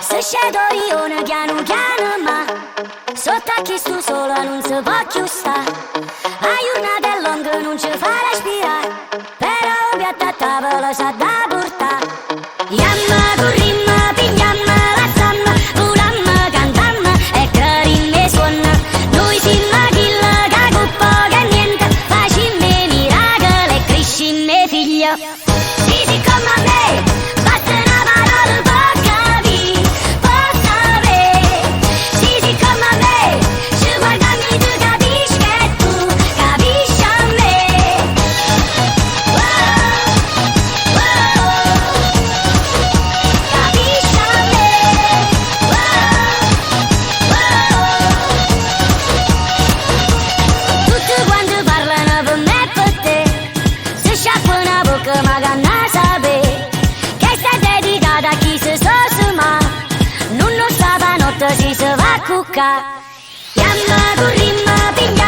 Se scedo io piano piano ma sotto a chi sto sola non si può più sta. Hai una del long non ci fa respirare, però un piatto a tavola sa da portare. Yamma corrimma, pigliamma la zamma, volamma, cantamma e clarimma suona. Noi siamo chilla che con poco e niente facimmo miracoli e crescimmo figlio. Sì, sì, come a me, basta una parola può capire, può sapere. Sì, sì, come a me, ci guardami tu capisci che tu capisci a me. Wow, wow, capisci a me. Wow, wow. Tutti quanti parlano per me e per te, se sciacquano la bocca ma che non sapere che stai dedicata a chi si sta ma non lo sa la notte si va a cuccare. Yamma corrimma, piglia